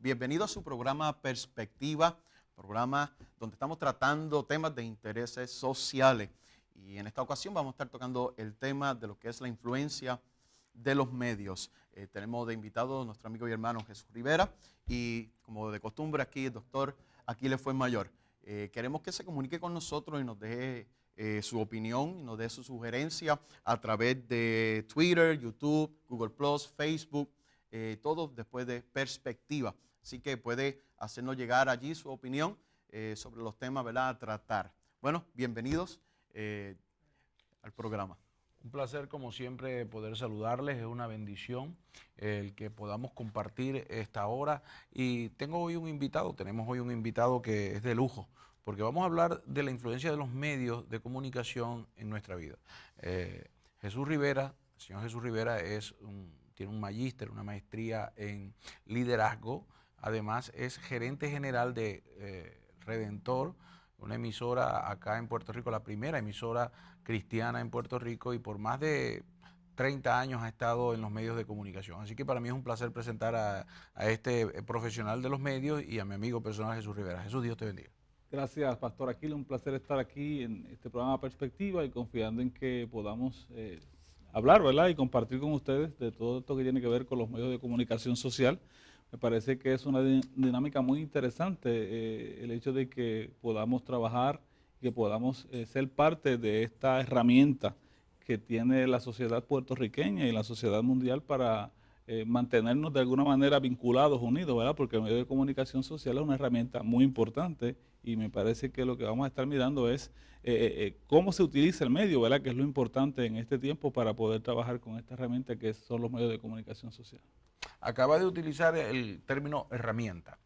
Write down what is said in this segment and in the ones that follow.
Bienvenido a su programa Perspectiva, programa donde estamos tratando temas de intereses sociales. Y en esta ocasión vamos a estar tocando el tema de lo que es la influencia de los medios. Tenemos de invitado a nuestro amigo y hermano Jesús Rivera y, como de costumbre, aquí el doctor Aquiles Fuenmayor. Queremos que se comunique con nosotros y nos deje su opinión y nos dé su sugerencia a través de Twitter, YouTube, Google+, Facebook, todo después de Perspectiva. Así que puede hacernos llegar allí su opinión sobre los temas, ¿verdad?, a tratar. Bueno, bienvenidos al programa. Un placer, como siempre, poder saludarles. Es una bendición el que podamos compartir esta hora. Y tenemos hoy un invitado que es de lujo, porque vamos a hablar de la influencia de los medios de comunicación en nuestra vida. Jesús Rivera, el señor Jesús Rivera tiene un magíster, una maestría en liderazgo. Además, es gerente general de Redentor, una emisora acá en Puerto Rico, la primera emisora cristiana en Puerto Rico, y por más de 30 años ha estado en los medios de comunicación. Así que para mí es un placer presentar a este profesional de los medios y a mi amigo personal Jesús Rivera. Jesús, Dios te bendiga. Gracias, Pastor Aquiles. Un placer estar aquí en este programa Perspectiva y confiando en que podamos hablar, ¿verdad?, y compartir con ustedes de todo esto que tiene que ver con los medios de comunicación social. Me parece que es una dinámica muy interesante el hecho de que podamos trabajar, que podamos ser parte de esta herramienta que tiene la sociedad puertorriqueña y la sociedad mundial para mantenernos de alguna manera vinculados, unidos, ¿verdad? Porque el medio de comunicación social es una herramienta muy importante y me parece que lo que vamos a estar mirando es cómo se utiliza el medio, ¿verdad?, que es lo importante en este tiempo para poder trabajar con esta herramienta que son los medios de comunicación social. Acaba de utilizar el término herramienta.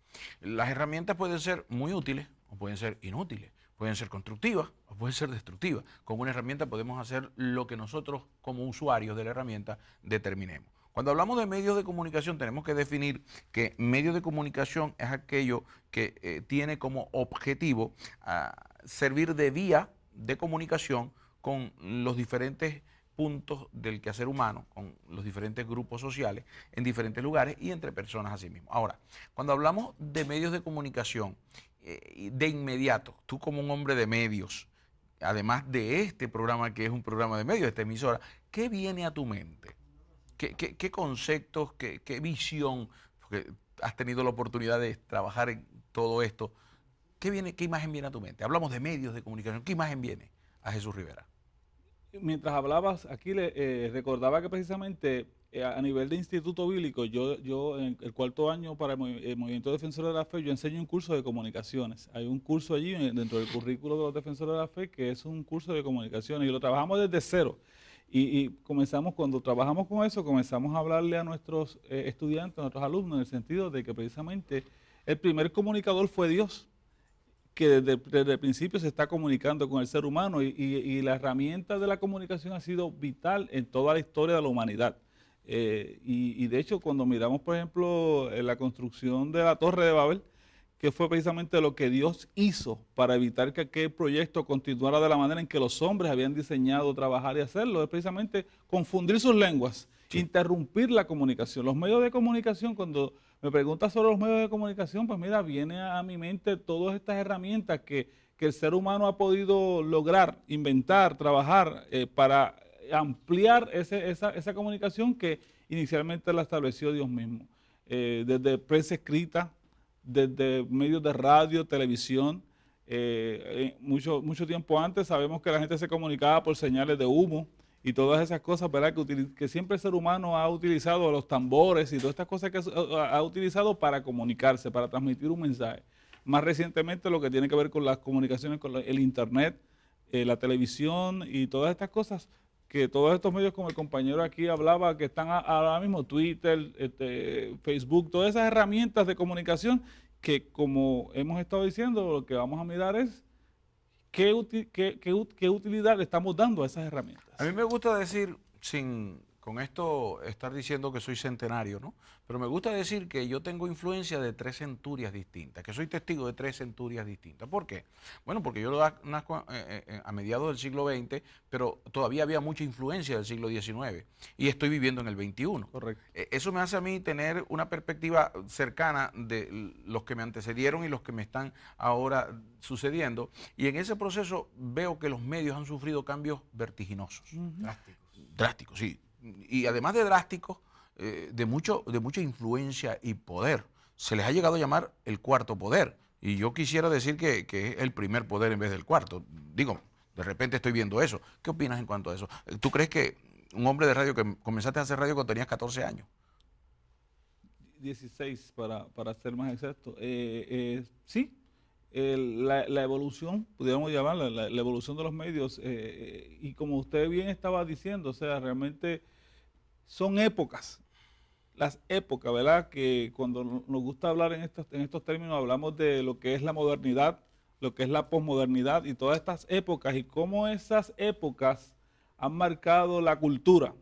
Las herramientas pueden ser muy útiles o pueden ser inútiles, pueden ser constructivas o pueden ser destructivas. Con una herramienta podemos hacer lo que nosotros como usuarios de la herramienta determinemos. Cuando hablamos de medios de comunicación tenemos que definir que medio de comunicación es aquello que tiene como objetivo servir de vía de comunicación con los diferentes puntos del quehacer humano, con los diferentes grupos sociales en diferentes lugares y entre personas así mismo. Ahora, cuando hablamos de medios de comunicación, de inmediato, tú como un hombre de medios, además de este programa que es un programa de medios, esta emisora, ¿qué viene a tu mente? ¿Qué conceptos, qué visión? Porque has tenido la oportunidad de trabajar en todo esto. ¿Qué imagen viene a tu mente? Hablamos de medios de comunicación. ¿Qué imagen viene a Jesús Rivera? Mientras hablabas, aquí recordaba que precisamente a nivel de Instituto Bíblico, yo en el cuarto año para el Movimiento Defensor de la Fe, yo enseño un curso de comunicaciones. Hay un curso allí dentro del currículo de los Defensores de la Fe que es un curso de comunicaciones y lo trabajamos desde cero. Y comenzamos, cuando trabajamos con eso, comenzamos a hablarle a nuestros estudiantes, a nuestros alumnos, en el sentido de que precisamente el primer comunicador fue Dios, que desde el principio se está comunicando con el ser humano y la herramienta de la comunicación ha sido vital en toda la historia de la humanidad. Y de hecho, cuando miramos, por ejemplo, la construcción de la Torre de Babel, que fue precisamente lo que Dios hizo para evitar que aquel proyecto continuara de la manera en que los hombres habían diseñado trabajar y hacerlo, es precisamente confundir sus lenguas, sí, interrumpir la comunicación. Los medios de comunicación, cuando me preguntas sobre los medios de comunicación, pues mira, viene a mi mente todas estas herramientas que el ser humano ha podido lograr, inventar, trabajar para ampliar esa comunicación que inicialmente la estableció Dios mismo. Desde prensa escrita, desde medios de radio, televisión, mucho tiempo antes sabemos que la gente se comunicaba por señales de humo y todas esas cosas, ¿verdad?, que siempre el ser humano ha utilizado, los tambores y todas estas cosas que ha utilizado para comunicarse, para transmitir un mensaje. Más recientemente lo que tiene que ver con las comunicaciones, con el internet, la televisión y todas estas cosas, que todos estos medios, como el compañero aquí hablaba, que están ahora mismo, Twitter, Facebook, todas esas herramientas de comunicación que, como hemos estado diciendo, lo que vamos a mirar es qué utilidad le estamos dando a esas herramientas. A mí me gusta decir, sin con esto estar diciendo que soy centenario, ¿no? Pero me gusta decir que yo tengo influencia de 3 centurias distintas, que soy testigo de 3 centurias distintas. ¿Por qué? Bueno, porque yo nazco a mediados del siglo XX, pero todavía había mucha influencia del siglo XIX y estoy viviendo en el XXI. Correcto. Eso me hace a mí tener una perspectiva cercana de los que me antecedieron y los que me están ahora sucediendo. Y en ese proceso veo que los medios han sufrido cambios vertiginosos. Drásticos, sí. Y además de drásticos, de mucha influencia y poder. Se les ha llegado a llamar el cuarto poder. Y yo quisiera decir que es el primer poder en vez del cuarto. Digo, de repente estoy viendo eso. ¿Qué opinas en cuanto a eso? ¿Tú crees que un hombre de radio que comenzaste a hacer radio cuando tenías 14 años? 16 para ser más exacto. Sí, la evolución, pudiéramos llamarla, la evolución de los medios, y como usted bien estaba diciendo, o sea, realmente son épocas, las épocas, ¿verdad? Que cuando nos gusta hablar en estos términos, hablamos de lo que es la modernidad, lo que es la posmodernidad y todas estas épocas y cómo esas épocas han marcado la cultura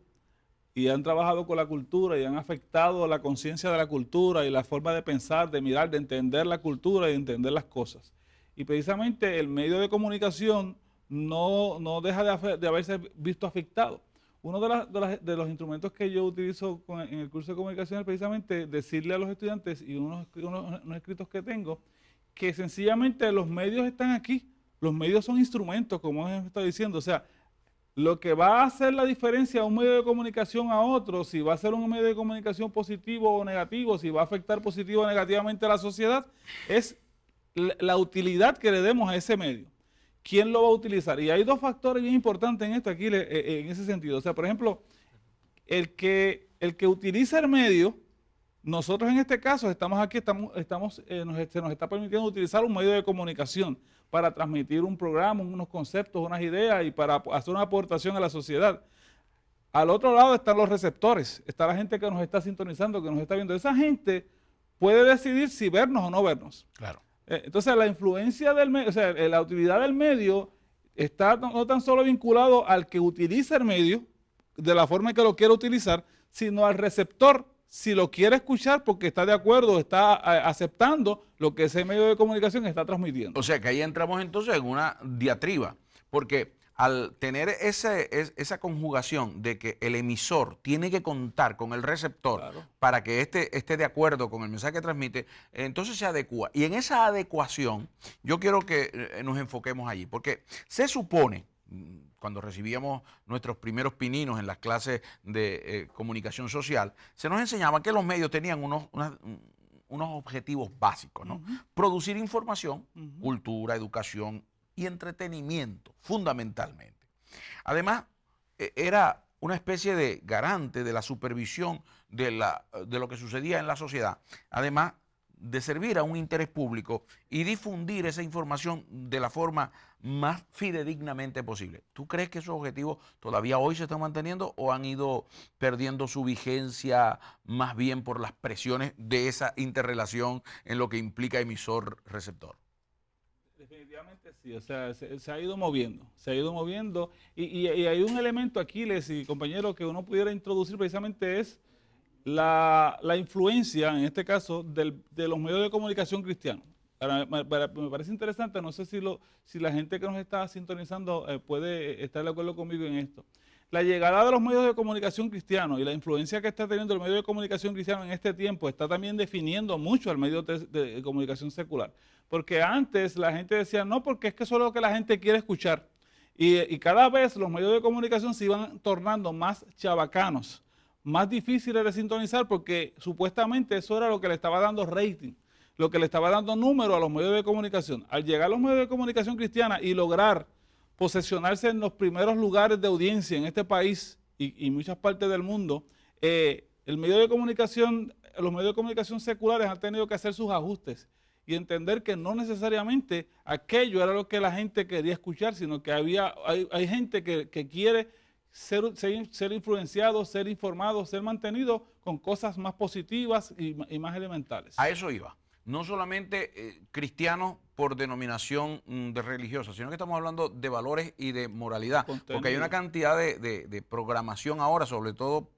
y han trabajado con la cultura y han afectado la conciencia de la cultura y la forma de pensar, de mirar, de entender la cultura y de entender las cosas. Y precisamente el medio de comunicación no deja de haberse visto afectado. Uno de los instrumentos que yo utilizo en el curso de comunicación es precisamente decirle a los estudiantes y unos escritos que tengo que sencillamente los medios están aquí. Los medios son instrumentos, como hemos estado diciendo. O sea, lo que va a hacer la diferencia a un medio de comunicación a otro, si va a ser un medio de comunicación positivo o negativo, si va a afectar positivo o negativamente a la sociedad, es la utilidad que le demos a ese medio. ¿Quién lo va a utilizar? Y hay dos factores bien importantes en esto aquí, en ese sentido. O sea, por ejemplo, el que utiliza el medio, nosotros en este caso estamos aquí, se nos está permitiendo utilizar un medio de comunicación para transmitir un programa, unos conceptos, unas ideas y para hacer una aportación a la sociedad. Al otro lado están los receptores, está la gente que nos está sintonizando, que nos está viendo. Esa gente puede decidir si vernos o no vernos. Claro. Entonces la influencia del medio, o sea, la utilidad del medio está no tan solo vinculado al que utiliza el medio, de la forma en que lo quiere utilizar, sino al receptor, si lo quiere escuchar porque está de acuerdo, está aceptando lo que ese medio de comunicación está transmitiendo. O sea que ahí entramos entonces en una diatriba, porque al tener esa conjugación de que el emisor tiene que contar con el receptor, claro, para que esté de acuerdo con el mensaje que transmite, entonces se adecua. Y en esa adecuación yo quiero que nos enfoquemos allí, porque se supone, cuando recibíamos nuestros primeros pininos en las clases de comunicación social, se nos enseñaba que los medios tenían unos objetivos básicos, ¿no? Producir información, cultura, educación y entretenimiento, fundamentalmente. Además, era una especie de garante de la supervisión de lo que sucedía en la sociedad. Además de servir a un interés público y difundir esa información de la forma más fidedignamente posible. ¿Tú crees que esos objetivos todavía hoy se están manteniendo o han ido perdiendo su vigencia más bien por las presiones de esa interrelación en lo que implica emisor-receptor? Definitivamente sí, o sea, se ha ido moviendo, y hay un elemento aquí, y compañeros, que uno pudiera introducir precisamente es la influencia, en este caso, de los medios de comunicación cristianos. Me parece interesante, no sé si la gente que nos está sintonizando puede estar de acuerdo conmigo en esto. La llegada de los medios de comunicación cristianos y la influencia que está teniendo el medio de comunicación cristiano en este tiempo está también definiendo mucho al medio de comunicación secular. Porque antes la gente decía, no, porque es que eso es lo que la gente quiere escuchar. Y cada vez los medios de comunicación se iban tornando más chabacanos, más difíciles de sintonizar, porque supuestamente eso era lo que le estaba dando rating, lo que le estaba dando número a los medios de comunicación. Al llegar a los medios de comunicación cristiana y lograr posesionarse en los primeros lugares de audiencia en este país y muchas partes del mundo, los medios de comunicación seculares han tenido que hacer sus ajustes y entender que no necesariamente aquello era lo que la gente quería escuchar, sino que hay gente que quiere ser influenciado, ser informado, ser mantenido con cosas más positivas y más elementales. A eso iba. no solamente cristianos por denominación de religiosa, sino que estamos hablando de valores y de moralidad, porque hay una cantidad de programación ahora, sobre todo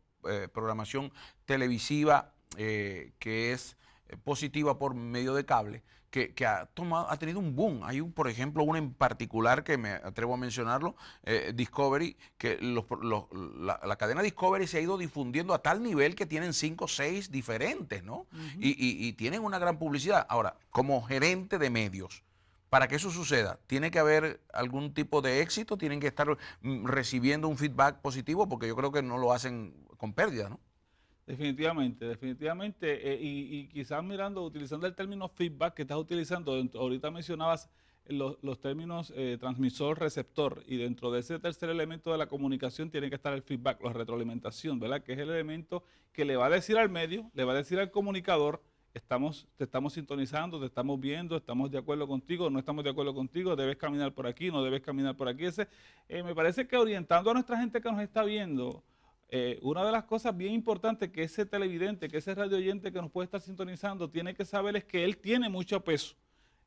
programación televisiva que es positiva por medio de cable, que ha tenido un boom. Hay, por ejemplo, uno en particular que me atrevo a mencionarlo, Discovery, que la cadena Discovery se ha ido difundiendo a tal nivel que tienen 5 o 6 diferentes, ¿no? Y tienen una gran publicidad. Ahora, como gerente de medios, para que eso suceda, ¿tiene que haber algún tipo de éxito? ¿Tienen que estar recibiendo un feedback positivo? Porque yo creo que no lo hacen con pérdida, ¿no? Definitivamente, definitivamente. Y quizás utilizando el término feedback que estás utilizando, ahorita mencionabas los términos transmisor, receptor, y dentro de ese tercer elemento de la comunicación tiene que estar el feedback, la retroalimentación, ¿verdad? Que es el elemento que le va a decir al medio, le va a decir al comunicador: te estamos sintonizando, te estamos viendo, estamos de acuerdo contigo, no estamos de acuerdo contigo, debes caminar por aquí, no debes caminar por aquí. Me parece que orientando a nuestra gente que nos está viendo, una de las cosas bien importantes que ese televidente, que ese radio oyente que nos puede estar sintonizando tiene que saber es que él tiene mucho peso,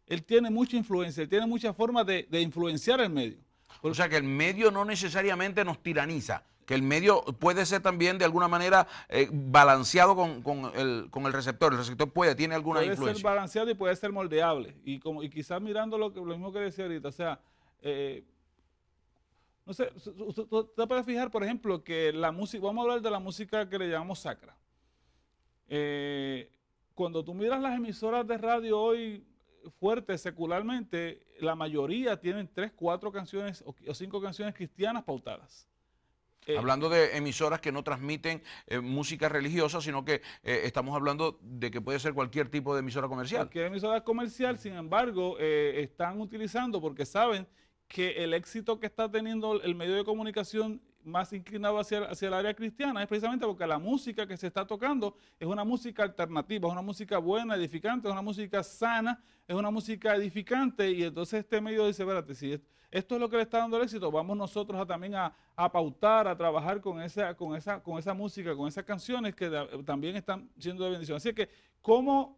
él tiene mucha influencia, él tiene muchas formas de influenciar el medio. O sea que el medio no necesariamente nos tiraniza, que el medio puede ser también de alguna manera balanceado con el receptor. El receptor tiene alguna influencia. Puede ser balanceado y puede ser moldeable. Y quizás mirando lo mismo que decía ahorita, o sea, no sé, usted puede fijar, por ejemplo, que la música, vamos a hablar de la música que le llamamos sacra. Cuando tú miras las emisoras de radio hoy fuertes secularmente, la mayoría tienen 3, 4 canciones o 5 canciones cristianas pautadas. Hablando de emisoras que no transmiten música religiosa, sino que estamos hablando de que puede ser cualquier tipo de emisora comercial. Cualquier emisora comercial, sin embargo, están utilizando, porque saben que el éxito que está teniendo el medio de comunicación más inclinado hacia el área cristiana es precisamente porque la música que se está tocando es una música alternativa, es una música buena, edificante, es una música sana, es una música edificante, y entonces este medio dice: espérate, si esto es lo que le está dando el éxito, vamos nosotros también a pautar, a trabajar con esa música, con esas canciones que también están siendo de bendición. Así que, ¿cómo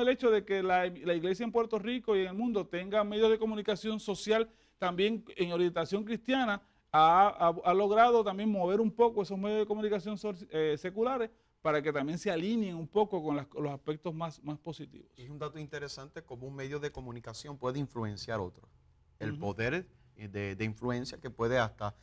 el hecho de que la iglesia en Puerto Rico y en el mundo tenga medios de comunicación social también en orientación cristiana ha logrado también mover un poco esos medios de comunicación seculares para que también se alineen un poco con los aspectos más positivos? Es un dato interesante cómo un medio de comunicación puede influenciar a otros. El poder de influencia que puede hasta,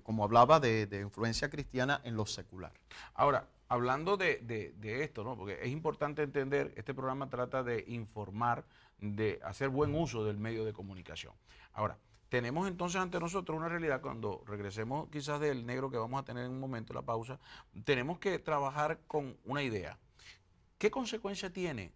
como hablaba, de influencia cristiana en lo secular. Ahora, hablando de esto, ¿no? Porque es importante entender, este programa trata de informar, de hacer buen uso del medio de comunicación. Ahora, tenemos entonces ante nosotros una realidad. Cuando regresemos quizás del negro que vamos a tener en un momento, la pausa, tenemos que trabajar con una idea. ¿Qué consecuencia tiene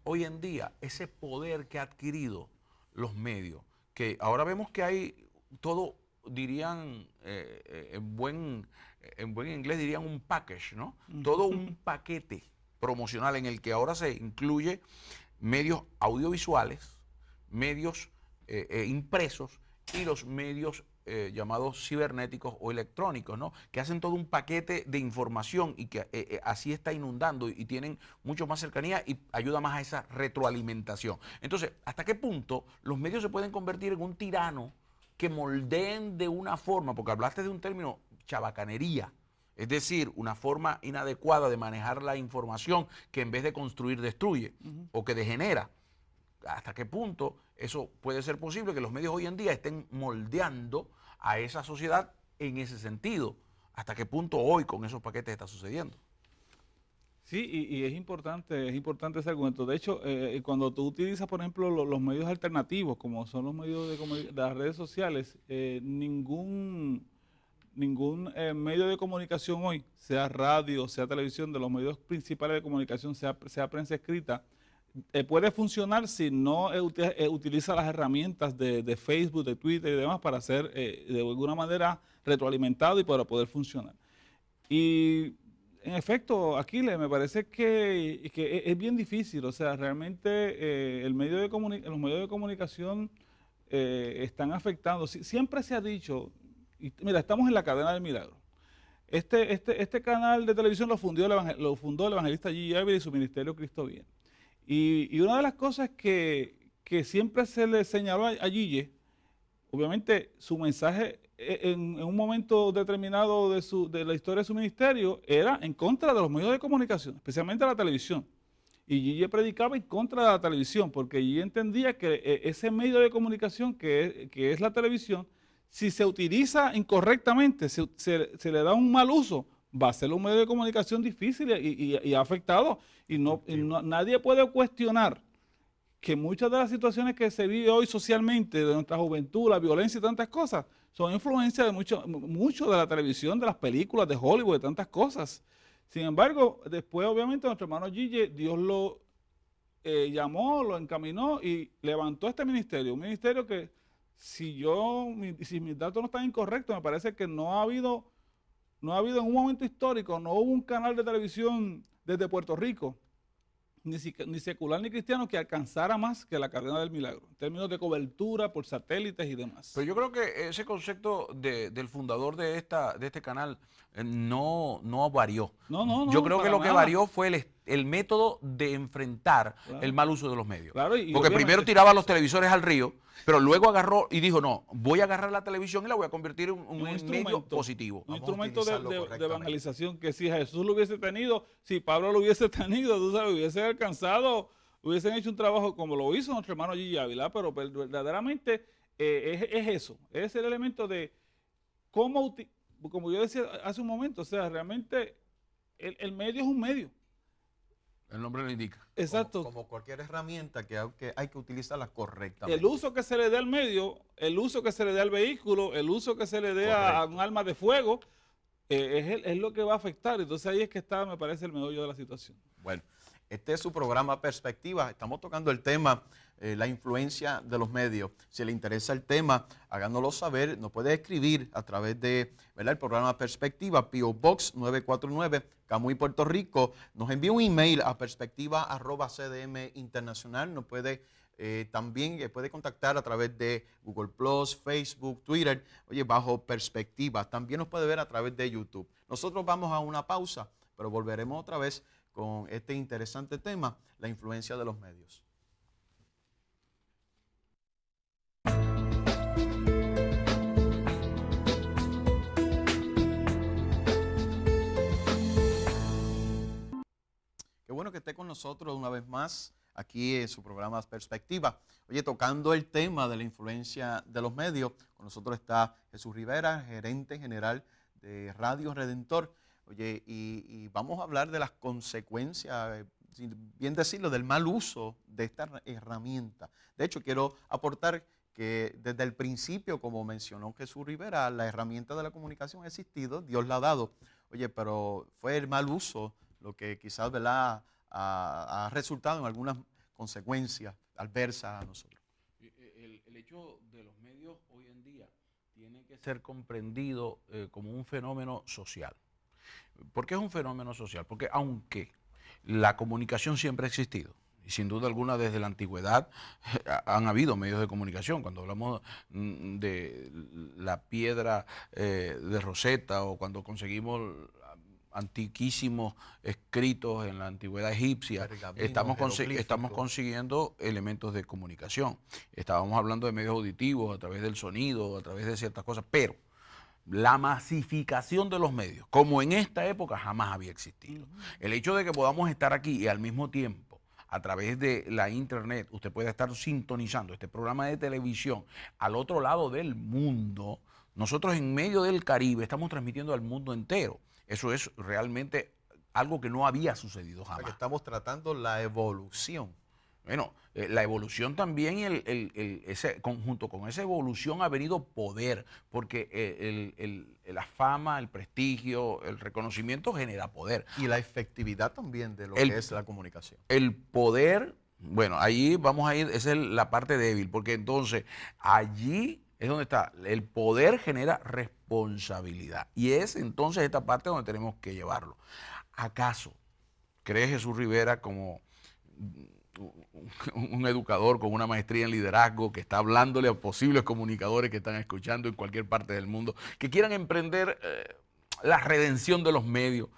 hoy en día ese poder que ha adquirido los medios? Que ahora vemos que hay todo, dirían en buen inglés dirían un package, ¿no? Todo un paquete promocional en el que ahora se incluye medios audiovisuales, medios impresos y los medios llamados cibernéticos o electrónicos, ¿no? Que hacen todo un paquete de información y que así está inundando y tienen mucho más cercanía y ayuda más a esa retroalimentación. Entonces, ¿hasta qué punto los medios se pueden convertir en un tirano que moldeen de una forma? Porque hablaste de un término, chabacanería, es decir, una forma inadecuada de manejar la información que en vez de construir destruye o que degenera. ¿Hasta qué punto eso puede ser posible, que los medios hoy en día estén moldeando a esa sociedad en ese sentido? ¿Hasta qué punto hoy con esos paquetes está sucediendo? Sí, y es importante ese argumento. De hecho, cuando tú utilizas, por ejemplo, los medios alternativos, como son los medios de las redes sociales, ningún medio de comunicación hoy, sea radio, sea televisión, de los medios principales de comunicación, sea prensa escrita, puede funcionar si no utiliza las herramientas de Facebook, de Twitter y demás para ser de alguna manera retroalimentado y para poder funcionar. Y en efecto, Aquiles, me parece que es bien difícil. O sea, realmente los medios de comunicación están afectando. Siempre se ha dicho, y mira, estamos en la cadena del milagro. Este canal de televisión lo fundó el evangelista G. Evans y su ministerio Cristo Viene. Y una de las cosas que siempre se le señaló a Gille, obviamente su mensaje en un momento determinado de la historia de su ministerio era en contra de los medios de comunicación, especialmente la televisión. Y Gille predicaba en contra de la televisión, porque Gille entendía que ese medio de comunicación que es la televisión, si se utiliza incorrectamente, se le da un mal uso, va a ser un medio de comunicación difícil y afectado. Y nadie puede cuestionar que muchas de las situaciones que se vive hoy socialmente, de nuestra juventud, la violencia y tantas cosas, son influencia de mucho de la televisión, de las películas, de Hollywood, de tantas cosas. Sin embargo, después obviamente nuestro hermano Gille, Dios lo llamó, lo encaminó y levantó este ministerio. Un ministerio que si mis datos no están incorrectos, me parece que no ha habido en un momento histórico, no hubo un canal de televisión desde Puerto Rico, ni secular ni cristiano, que alcanzara más que la cadena del milagro, en términos de cobertura por satélites y demás. Pero yo creo que ese concepto del fundador de este canal no varió. Yo creo que lo que varió fue el método de enfrentar el mal uso de los medios. Claro, porque primero tiraba los televisores al río, pero luego agarró y dijo, no, voy a agarrar la televisión y la voy a convertir en un medio positivo. Un instrumento de evangelización que si Jesús lo hubiese tenido, si Pablo lo hubiese tenido, tú sabes, hubiese alcanzado, hubiesen hecho un trabajo como lo hizo nuestro hermano Gille Ávila, pero verdaderamente es eso, es el elemento de cómo, como yo decía hace un momento, o sea, realmente el medio es un medio. El nombre lo indica. Exacto. Como cualquier herramienta que hay que utilizarla correctamente. El uso que se le dé al medio, el uso que se le dé al vehículo, el uso que se le dé a un arma de fuego, es lo que va a afectar. Entonces ahí es que está, me parece, el meollo de la situación. Bueno, este es su programa Perspectiva. Estamos tocando el tema, la influencia de los medios. Si le interesa el tema, háganoslo saber. Nos puede escribir a través de, ¿verdad?, el programa Perspectiva, P.O. Box 949, Camuy, Puerto Rico. Nos envía un email a perspectiva@cdminternacional. Nos puede también puede contactar a través de Google+, Facebook, Twitter, bajo Perspectiva. También nos puede ver a través de YouTube. Nosotros vamos a una pausa, pero volveremos otra vez con este interesante tema, la influencia de los medios. Qué bueno que esté con nosotros una vez más aquí en su programa Perspectiva. Tocando el tema de la influencia de los medios, con nosotros está Jesús Rivera, gerente general de Radio Redentor. Y vamos a hablar de las consecuencias, bien decirlo, del mal uso de esta herramienta. De hecho, quiero aportar que desde el principio, como mencionó Jesús Rivera, la herramienta de la comunicación ha existido, Dios la ha dado. Pero fue el mal uso lo que quizás, ¿verdad?, ha resultado en algunas consecuencias adversas a nosotros. El hecho de los medios hoy en día tiene que ser comprendido como un fenómeno social. ¿Por qué es un fenómeno social? Porque aunque la comunicación siempre ha existido, y sin duda alguna desde la antigüedad han habido medios de comunicación. Cuando hablamos de la piedra de Rosetta, o cuando conseguimos antiquísimos escritos en la antigüedad egipcia, estamos consiguiendo elementos de comunicación. Estábamos hablando de medios auditivos, a través del sonido, a través de ciertas cosas, pero la masificación de los medios, como en esta época, jamás había existido. El hecho de que podamos estar aquí y al mismo tiempo, a través de la internet, usted puede estar sintonizando este programa de televisión al otro lado del mundo. Nosotros en medio del Caribe estamos transmitiendo al mundo entero. Eso es realmente algo que no había sucedido jamás. O sea, que estamos tratando la evolución. Bueno, la evolución también, junto con esa evolución ha venido poder, porque la fama, el prestigio, el reconocimiento genera poder. Y la efectividad también de lo que es la comunicación. El poder, bueno, ahí vamos a ir, esa es la parte débil, porque entonces allí es donde está, el poder genera responsabilidad. Y es entonces esta parte donde tenemos que llevarlo. ¿Acaso cree Jesús Rivera, como un educador con una maestría en liderazgo, que está hablándole a posibles comunicadores que están escuchando en cualquier parte del mundo, que quieran emprender la redención de los medios.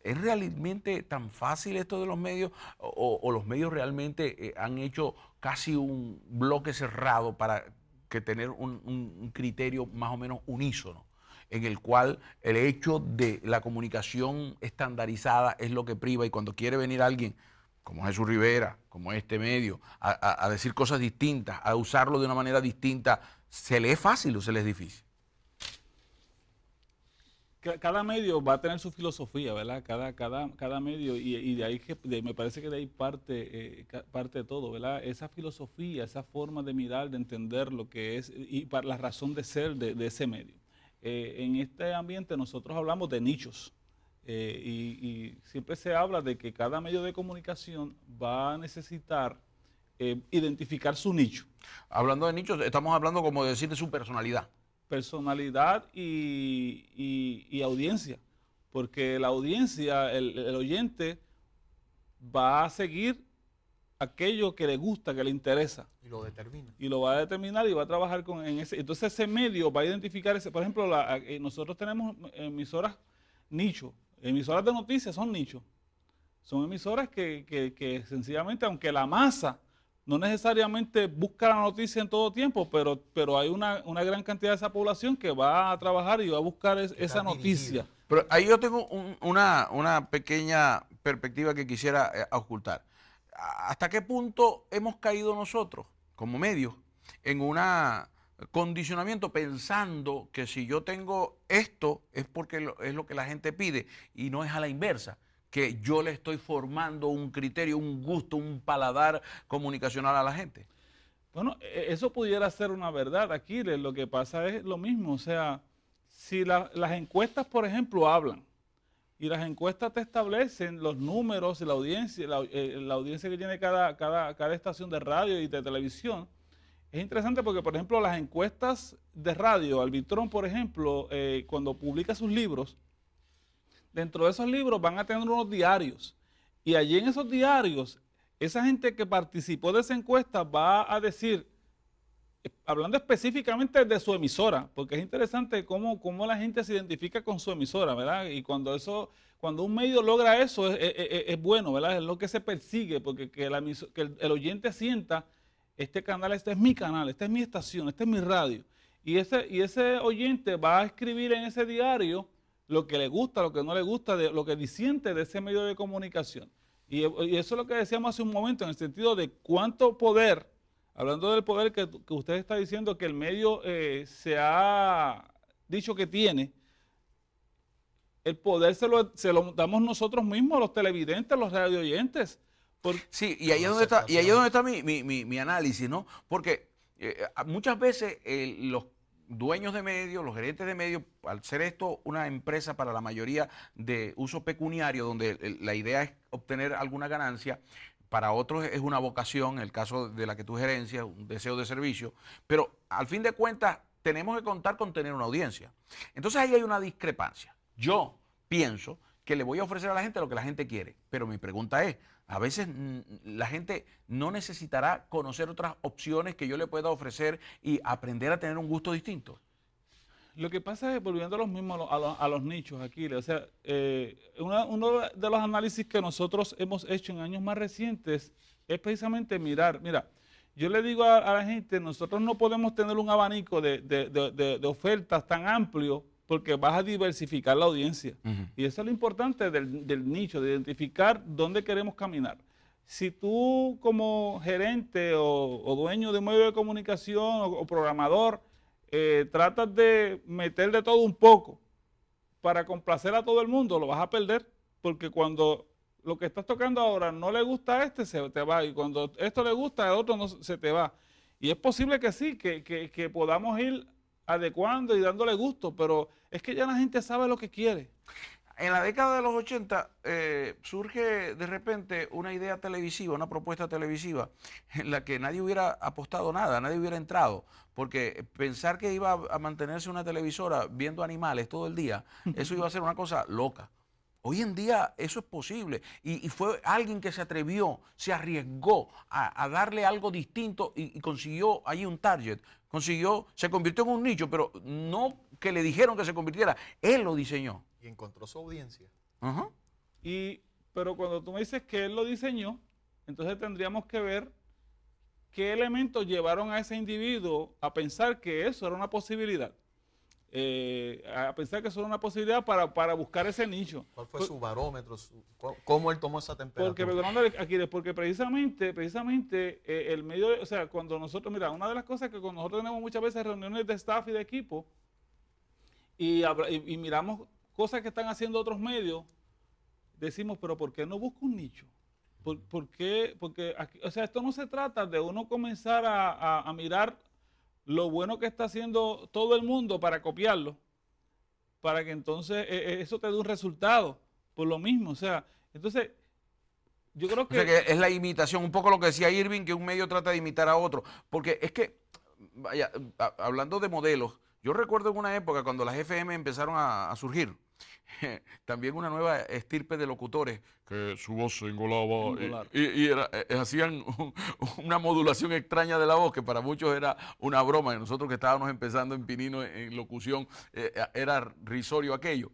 ¿Es realmente tan fácil esto de los medios o los medios realmente han hecho casi un bloque cerrado para que tener un criterio más o menos unísono, en el cual el hecho de la comunicación estandarizada es lo que priva y cuando quiere venir alguien como Jesús Rivera, como este medio, a decir cosas distintas, a usarlo de una manera distinta, ¿se le es fácil o se le es difícil? Cada medio va a tener su filosofía, ¿verdad? Cada medio, y de ahí me parece que de ahí parte de todo, ¿verdad? Esa filosofía, esa forma de mirar, de entender lo que es y para la razón de ser de ese medio. En este ambiente nosotros hablamos de nichos y siempre se habla de que cada medio de comunicación va a necesitar identificar su nicho. Hablando de nichos, estamos hablando como de decir de su personalidad. Personalidad y audiencia, porque la audiencia, el oyente va a seguir aquello que le gusta, que le interesa. Y lo determina. Y lo va a determinar y va a trabajar en ese. Entonces ese medio va a identificar ese. Por ejemplo, nosotros tenemos emisoras nicho. Emisoras de noticias son nichos. Son emisoras que sencillamente, aunque la masa no necesariamente busca la noticia en todo tiempo, pero hay una gran cantidad de esa población que va a trabajar y va a buscar esa noticia. Pero ahí yo tengo una pequeña perspectiva que quisiera ocultar. ¿Hasta qué punto hemos caído nosotros, como medios, en un condicionamiento pensando que si yo tengo esto es porque es lo que la gente pide y no es a la inversa? Que yo le estoy formando un criterio, un gusto, un paladar comunicacional a la gente. Bueno, eso pudiera ser una verdad, Aquiles. Lo que pasa es lo mismo. O sea, si las encuestas, por ejemplo, hablan y las encuestas te establecen los números y la audiencia que tiene cada estación de radio y de televisión, es interesante porque, por ejemplo, las encuestas de radio, Albitrón, por ejemplo, cuando publica sus libros, dentro de esos libros van a tener unos diarios y allí en esos diarios, esa gente que participó de esa encuesta va a decir, hablando específicamente de su emisora, porque es interesante cómo la gente se identifica con su emisora, ¿verdad? Y cuando un medio logra eso es bueno, ¿verdad? Es lo que se persigue, porque que el oyente sienta, este canal, este es mi canal, esta es mi estación, esta es mi radio. Y ese oyente va a escribir en ese diario lo que le gusta, lo que no le gusta, lo que disiente de ese medio de comunicación. Y eso es lo que decíamos hace un momento, en el sentido de cuánto poder, hablando del poder que usted está diciendo que el medio se ha dicho que tiene, el poder se lo damos nosotros mismos, los televidentes, los radioyentes. Sí, y ahí es donde está mi análisis, ¿no? Porque muchas veces los dueños de medios, los gerentes de medios, al ser esto una empresa para la mayoría de uso pecuniario, donde la idea es obtener alguna ganancia, para otros es una vocación, en el caso de la que tú gerencias, un deseo de servicio, pero al fin de cuentas tenemos que contar con tener una audiencia. Entonces ahí hay una discrepancia. Yo pienso que le voy a ofrecer a la gente lo que la gente quiere, pero mi pregunta es, a veces la gente no necesitará conocer otras opciones que yo le pueda ofrecer y aprender a tener un gusto distinto. Lo que pasa es, volviendo a los mismos, a los nichos aquí, o sea, uno de los análisis que nosotros hemos hecho en años más recientes es precisamente mira, yo le digo a la gente, nosotros no podemos tener un abanico de ofertas tan amplio porque vas a diversificar la audiencia. Y eso es lo importante del nicho, de identificar dónde queremos caminar. Si tú como gerente o dueño de un medio de comunicación o programador tratas de meter de todo un poco para complacer a todo el mundo, lo vas a perder, porque cuando lo que estás tocando ahora no le gusta a este, se te va, y cuando esto le gusta a otro, no se te va. Y es posible que sí, que podamos ir adecuando y dándole gusto, pero es que ya la gente sabe lo que quiere. En la década de los 80 surge de repente una idea televisiva, una propuesta televisiva en la que nadie hubiera apostado nada, nadie hubiera entrado, porque pensar que iba a mantenerse una televisora viendo animales todo el día, eso iba a ser una cosa loca. Hoy en día eso es posible y fue alguien que se atrevió, se arriesgó a darle algo distinto y consiguió ahí un target, se convirtió en un nicho, pero no que le dijeron que se convirtiera, él lo diseñó. Y encontró su audiencia. Ajá. Pero cuando tú me dices que él lo diseñó, entonces tendríamos que ver qué elementos llevaron a ese individuo a pensar que eso era una posibilidad. A pensar que eso era una posibilidad para buscar ese nicho. ¿Cuál fue su barómetro? ¿Cómo él tomó esa temperatura? Porque, perdóname, Aquiles, porque precisamente el medio, o sea, cuando nosotros, mira, una de las cosas que cuando nosotros tenemos muchas veces reuniones de staff y de equipo y miramos cosas que están haciendo otros medios, decimos, pero ¿por qué no busca un nicho? ¿Por qué? Porque, aquí, o sea, esto no se trata de uno comenzar a mirar lo bueno que está haciendo todo el mundo para copiarlo, para que entonces eso te dé un resultado, por lo mismo, o sea, entonces, yo creo que... O sea que es la imitación, un poco lo que decía Irving, que un medio trata de imitar a otro, porque es que, vaya, hablando de modelos, yo recuerdo en una época cuando las FM empezaron a surgir, también una nueva estirpe de locutores que su voz se engolaba y hacían una modulación extraña de la voz que para muchos era una broma y nosotros que estábamos empezando en Pinino en locución era risorio aquello.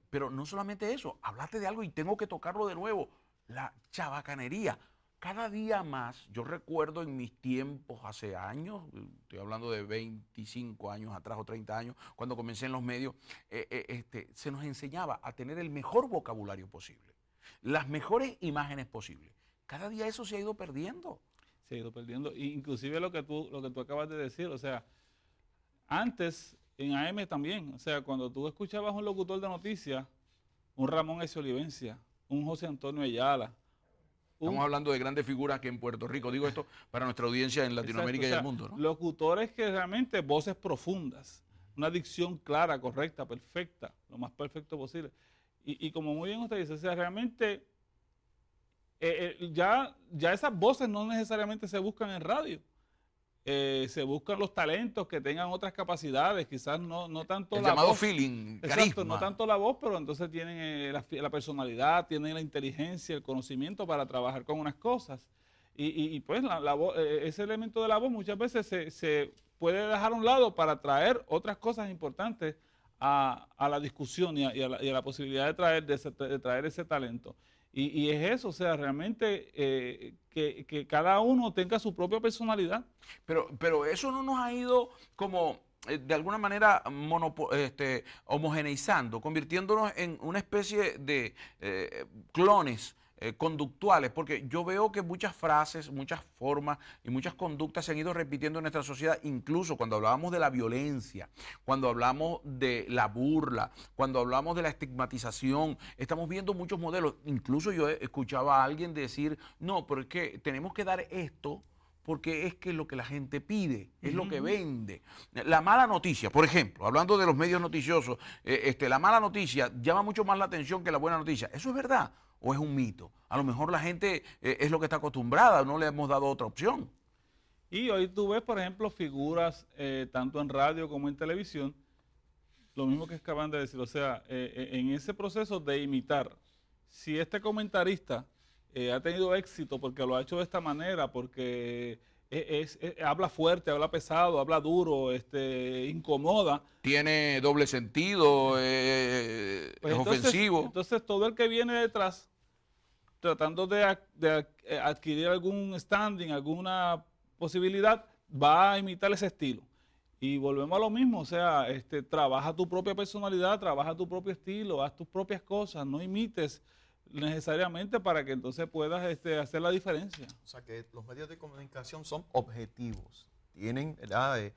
Pero no solamente eso, hablaste de algo y tengo que tocarlo de nuevo, la chabacanería. Cada día más, yo recuerdo en mis tiempos hace años, estoy hablando de 25 años atrás o 30 años, cuando comencé en los medios, se nos enseñaba a tener el mejor vocabulario posible, las mejores imágenes posibles. Cada día eso se ha ido perdiendo. Se ha ido perdiendo, inclusive lo que tú acabas de decir, o sea, antes en AM también, o sea, cuando tú escuchabas un locutor de noticias, un Ramón S. Olivencia, un José Antonio Ayala, estamos hablando de grandes figuras que en Puerto Rico, digo esto para nuestra audiencia en Latinoamérica. Exacto, o sea, y el mundo, ¿no? Locutores que realmente, voces profundas, una dicción clara, correcta, perfecta, lo más perfecto posible. Y como muy bien usted dice, o sea, realmente ya esas voces no necesariamente se buscan en radio. Se buscan los talentos que tengan otras capacidades, quizás no tanto el la llamado voz. Feeling, Exacto, carisma. No tanto la voz, pero entonces tienen la personalidad, tienen la inteligencia, el conocimiento para trabajar con unas cosas. Y pues la voz, ese elemento de la voz muchas veces se puede dejar a un lado para traer otras cosas importantes a la discusión y a la posibilidad de traer ese talento. Y es eso, o sea, realmente que cada uno tenga su propia personalidad. Pero eso no nos ha ido como de alguna manera homogeneizando, convirtiéndonos en una especie de clones conductuales, porque yo veo que muchas frases, muchas formas y muchas conductas se han ido repitiendo en nuestra sociedad, incluso cuando hablábamos de la violencia, cuando hablamos de la burla, cuando hablamos de la estigmatización, estamos viendo muchos modelos. Incluso yo escuchaba a alguien decir, no, pero es que tenemos que dar esto porque es que es lo que la gente pide, es lo que vende. La mala noticia, por ejemplo, hablando de los medios noticiosos, la mala noticia llama mucho más la atención que la buena noticia. ¿Eso es verdad o es un mito? A lo mejor la gente es lo que está acostumbrada, no le hemos dado otra opción. Y hoy tú ves, por ejemplo, figuras tanto en radio como en televisión, lo mismo que acaban de decir, o sea, en ese proceso de imitar, si este comentarista ha tenido éxito porque lo ha hecho de esta manera, porque habla fuerte, habla pesado, habla duro, incomoda. Tiene doble sentido, pues es entonces, ofensivo. Entonces todo el que viene detrás, tratando de adquirir algún standing, alguna posibilidad, va a imitar ese estilo. Y volvemos a lo mismo, o sea, trabaja tu propia personalidad, trabaja tu propio estilo, haz tus propias cosas, no imites necesariamente para que entonces puedas hacer la diferencia. O sea que los medios de comunicación son objetivos, tienen, ¿verdad?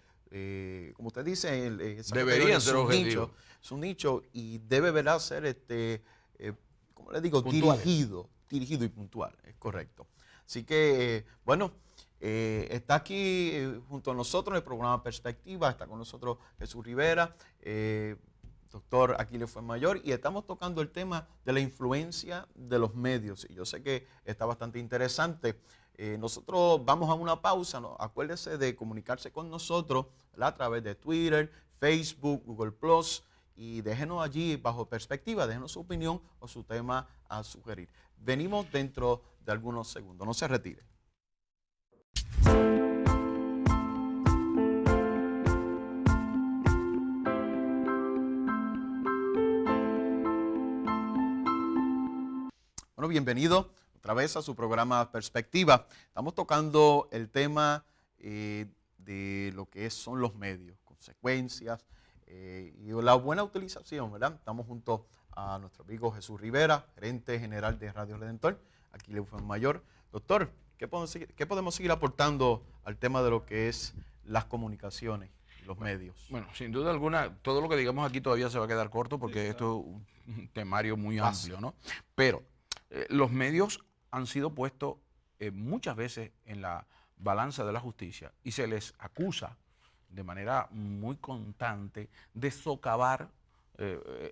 Como usted dice, deberían ser objetivos. Es un nicho y debe, ¿verdad?, ser, como le digo, dirigido y puntual, es correcto. Así que, bueno, está aquí junto a nosotros en el programa Perspectiva, está con nosotros Jesús Rivera, doctor Aquiles Fuenmayor, y estamos tocando el tema de la influencia de los medios. Y yo sé que está bastante interesante. Nosotros vamos a una pausa, ¿no? Acuérdese de comunicarse con nosotros, ¿verdad?, a través de Twitter, Facebook, Google+, y déjenos allí bajo perspectiva, déjenos su opinión o su tema a sugerir. Venimos dentro de algunos segundos, no se retire. Bueno, bienvenido otra vez a su programa Perspectiva. Estamos tocando el tema de lo que son los medios, consecuencias y la buena utilización, ¿verdad? Estamos junto a nuestro amigo Jesús Rivera, gerente general de Radio Redentor, aquí le fue mayor. Doctor, ¿qué podemos seguir aportando al tema de lo que es las comunicaciones y los medios? Bueno, sin duda alguna, todo lo que digamos aquí todavía se va a quedar corto porque esto es un temario muy amplio, ¿no? Pero los medios han sido puestos muchas veces en la balanza de la justicia y se les acusa de manera muy constante de socavar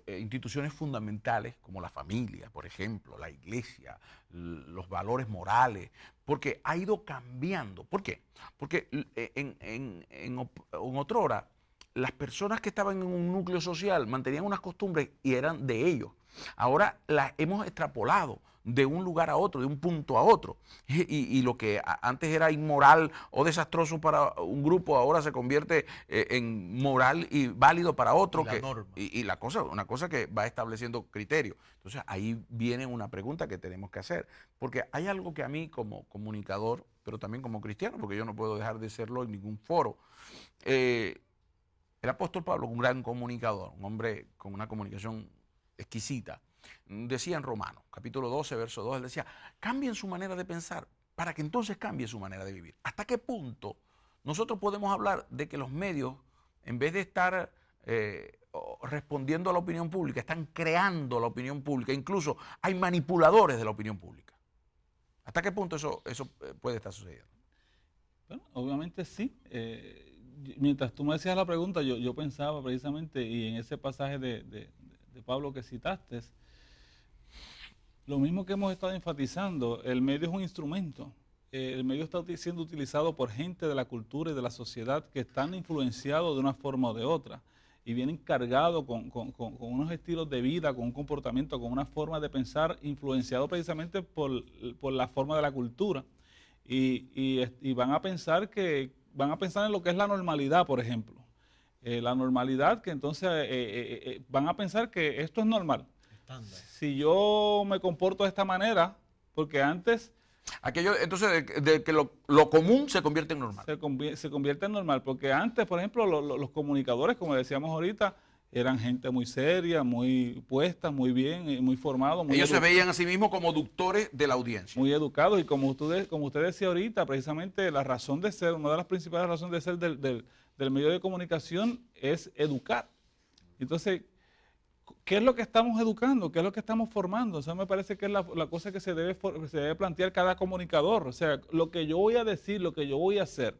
instituciones fundamentales como la familia, por ejemplo, la iglesia, los valores morales, porque ha ido cambiando. ¿Por qué? Porque en otrora las personas que estaban en un núcleo social mantenían unas costumbres y eran de ellos. Ahora las hemos extrapolado de un lugar a otro, de un punto a otro. Y lo que antes era inmoral o desastroso para un grupo, ahora se convierte en moral y válido para otro. Y la cosa, una cosa que va estableciendo criterios. Entonces ahí viene una pregunta que tenemos que hacer. Porque hay algo que a mí como comunicador, pero también como cristiano, porque yo no puedo dejar de serlo en ningún foro, el apóstol Pablo, un gran comunicador, un hombre con una comunicación exquisita, decía en Romanos, capítulo 12, verso 2, él decía, cambien su manera de pensar para que entonces cambie su manera de vivir. ¿Hasta qué punto nosotros podemos hablar de que los medios, en vez de estar respondiendo a la opinión pública, están creando la opinión pública? Incluso hay manipuladores de la opinión pública. ¿Hasta qué punto eso puede estar sucediendo? Bueno, obviamente sí. Mientras tú me decías la pregunta, yo pensaba precisamente, y en ese pasaje de Pablo que citaste, lo mismo que hemos estado enfatizando, el medio es un instrumento. El medio está siendo utilizado por gente de la cultura y de la sociedad que están influenciados de una forma o de otra y vienen cargados con unos estilos de vida, con un comportamiento, con una forma de pensar influenciado precisamente por la forma de la cultura. Y van a pensar en lo que es la normalidad, por ejemplo. La normalidad, que entonces van a pensar que esto es normal. Estándar. Si yo me comporto de esta manera, porque antes... Entonces, de que lo común se convierte en normal. Se convierte en normal, porque antes, por ejemplo, los comunicadores, como decíamos ahorita, eran gente muy seria, muy puesta, muy bien, muy formados. Ellos se veían a sí mismos como doctores de la audiencia. Muy educados, y como usted decía ahorita, precisamente la razón de ser, una de las principales razones de ser del medio de comunicación es educar. Entonces, ¿qué es lo que estamos educando? ¿Qué es lo que estamos formando? O sea, me parece que es la cosa que se debe plantear cada comunicador. O sea, lo que yo voy a decir, lo que yo voy a hacer,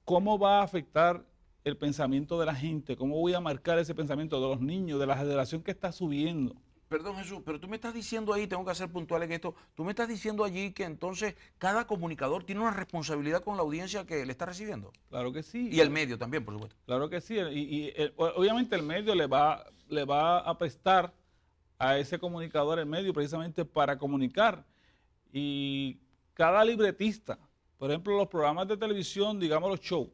¿cómo va a afectar el pensamiento de la gente? ¿Cómo voy a marcar ese pensamiento de los niños, de la generación que está subiendo? Perdón, Jesús, pero tú me estás diciendo ahí, tengo que ser puntual en esto, tú me estás diciendo allí que entonces cada comunicador tiene una responsabilidad con la audiencia que le está recibiendo. Claro que sí. Y el medio también, por supuesto. Claro que sí. Obviamente el medio le va a prestar a ese comunicador el medio precisamente para comunicar. Y cada libretista, por ejemplo, los programas de televisión, digamos los shows,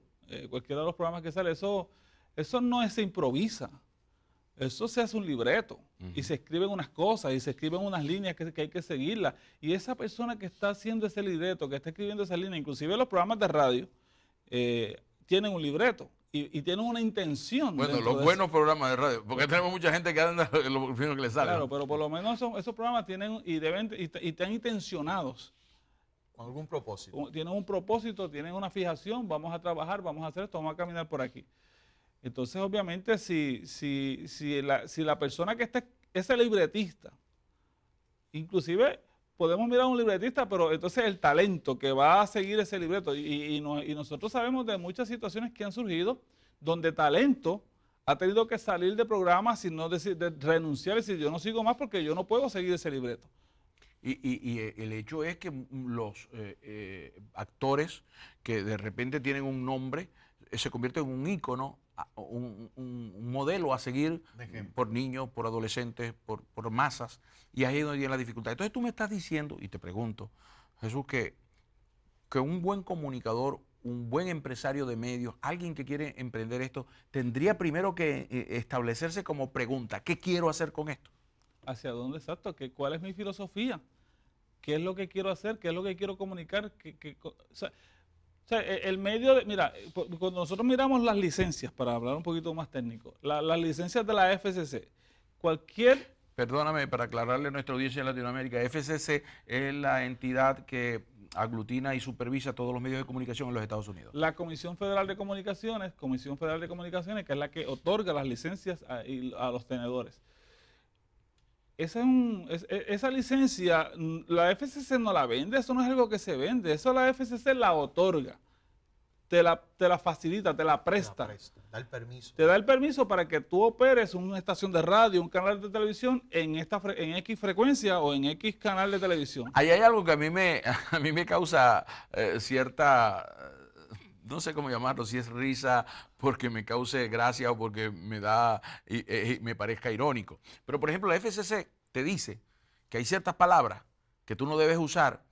cualquiera de los programas que sale, eso no se improvisa. Eso se hace un libreto y se escriben unas cosas y se escriben unas líneas que hay que seguirlas. Y esa persona que está haciendo ese libreto, que está escribiendo esa línea, inclusive los programas de radio, tienen un libreto y tienen una intención. Bueno, los buenos programas de radio, porque tenemos mucha gente que anda en lo primero que le sale. Claro, pero por lo menos esos programas tienen y están intencionados. Con algún propósito. Tienen un propósito, tienen una fijación, vamos a trabajar, vamos a hacer esto, vamos a caminar por aquí. Entonces, obviamente, si la persona que está, ese libretista, inclusive podemos mirar a un libretista, pero entonces el talento que va a seguir ese libreto, y nosotros sabemos de muchas situaciones que han surgido donde talento ha tenido que salir de programas sin no decir, de renunciar y decir, yo no sigo más porque yo no puedo seguir ese libreto. Y el hecho es que los actores que de repente tienen un nombre se convierten en un ícono un modelo a seguir por niños, por adolescentes, por masas, y ahí es donde viene la dificultad. Entonces tú me estás diciendo, y te pregunto, Jesús, que un buen comunicador, un buen empresario de medios, alguien que quiere emprender esto, tendría primero que establecerse como pregunta, ¿qué quiero hacer con esto? ¿Hacia dónde exacto? ¿Cuál es mi filosofía? ¿Qué es lo que quiero hacer? ¿Qué es lo que quiero comunicar? O sea, el medio, mira, cuando nosotros miramos las licencias, para hablar un poquito más técnico, las licencias de la FCC, cualquier... Perdóname, para aclararle a nuestra audiencia en Latinoamérica, FCC es la entidad que aglutina y supervisa todos los medios de comunicación en los Estados Unidos. La Comisión Federal de Comunicaciones, que es la que otorga las licencias a los tenedores. Esa licencia, la FCC no la vende, eso no es algo que se vende, eso la FCC la otorga, te la facilita, te la presta. Da el permiso. Te da el permiso para que tú operes una estación de radio, un canal de televisión en X frecuencia o en X canal de televisión. Ahí hay algo que a mí me causa cierta... no sé cómo llamarlo, si es risa, porque me cause gracia o porque me parezca irónico. Pero, por ejemplo, la FCC te dice que hay ciertas palabras que tú no debes usar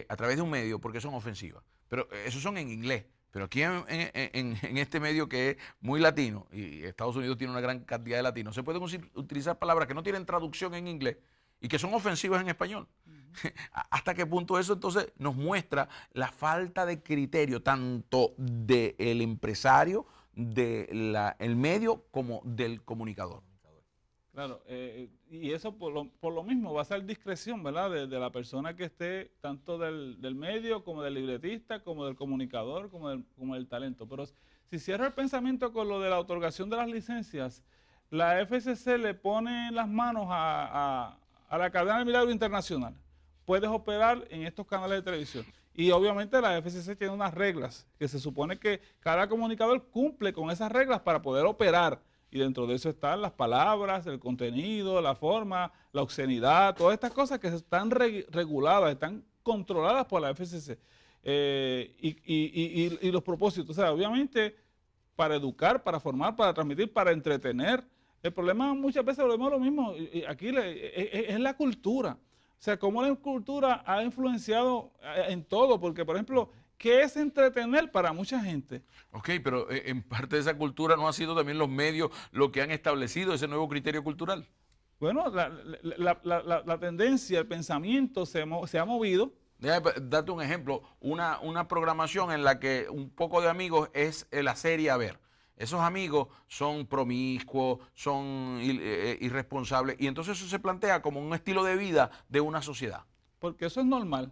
a través de un medio porque son ofensivas. Pero esos son en inglés. Pero aquí en este medio que es muy latino, y Estados Unidos tiene una gran cantidad de latinos, se pueden utilizar palabras que no tienen traducción en inglés y que son ofensivas en español. ¿Hasta qué punto eso entonces nos muestra la falta de criterio tanto del empresario, del medio, como del comunicador? Claro, y eso por lo mismo va a ser discreción, ¿verdad? De la persona que esté, tanto del medio, como del libretista, como del comunicador, como del talento. Pero si cierro el pensamiento con lo de la otorgación de las licencias, la FCC le pone en las manos a la cadena de Milagro Internacional. Puedes operar en estos canales de televisión. Y obviamente la FCC tiene unas reglas que se supone que cada comunicador cumple con esas reglas para poder operar. Y dentro de eso están las palabras, el contenido, la forma, la obscenidad, todas estas cosas que están reguladas, están controladas por la FCC. Y los propósitos, o sea, obviamente para educar, para formar, para transmitir, para entretener. El problema muchas veces volvemos a lo mismo, y aquí es la cultura. O sea, cómo la cultura ha influenciado en todo, porque por ejemplo, ¿qué es entretener para mucha gente? Ok, pero en parte de esa cultura no han sido también los medios los que han establecido ese nuevo criterio cultural. Bueno, la tendencia, el pensamiento se ha movido. Déjame darte un ejemplo, una programación en la que un poco de amigos es la serie a ver. Esos amigos son promiscuos, son irresponsables, y entonces eso se plantea como un estilo de vida de una sociedad. Porque eso es normal.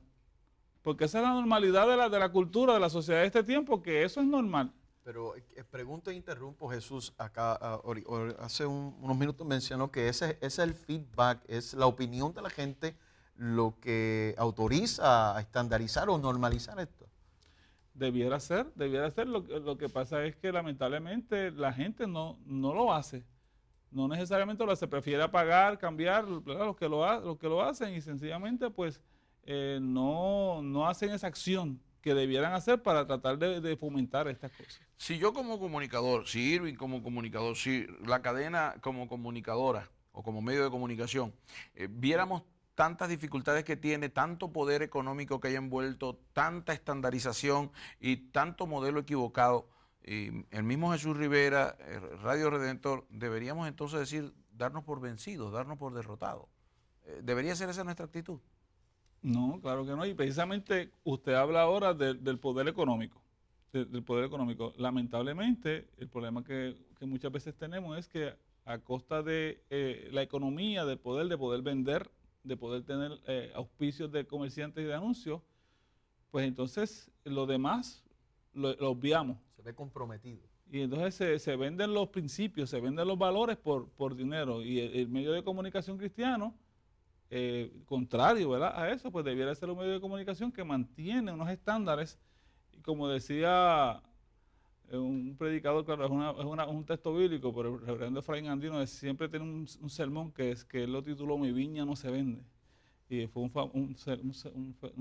Porque esa es la normalidad de la cultura, de la sociedad de este tiempo, que eso es normal. Pero pregunto e interrumpo, Jesús, acá hace unos minutos mencionó que ese es el feedback, es la opinión de la gente lo que autoriza a estandarizar o normalizar esto. Debiera ser. Lo que pasa es que lamentablemente la gente no lo hace. No necesariamente lo hace, prefiere pagar, cambiar, ¿verdad? Los que lo hacen y sencillamente pues no hacen esa acción que debieran hacer para tratar de fomentar estas cosas. Si yo como comunicador, si Irving como comunicador, si la cadena como comunicadora o como medio de comunicación, viéramos tantas dificultades que tiene, tanto poder económico que haya envuelto, tanta estandarización y tanto modelo equivocado, el mismo Jesús Rivera, Radio Redentor, deberíamos entonces decir, darnos por vencidos, darnos por derrotados. ¿Debería ser esa nuestra actitud? No, claro que no. Y precisamente usted habla ahora del poder económico. Del poder económico. Lamentablemente, el problema que muchas veces tenemos es que a costa de la economía, de poder vender, de poder tener auspicios de comerciantes y de anuncios, pues entonces lo demás lo obviamos. Se ve comprometido. Y entonces se venden los principios, se venden los valores por dinero. Y el medio de comunicación cristiano, contrario, ¿verdad?, a eso, pues debiera ser un medio de comunicación que mantiene unos estándares. Y como decía un predicador, claro, es un texto bíblico, pero el reverendo Efraín Andino siempre tiene un sermón que él lo tituló Mi viña no se vende. y fue un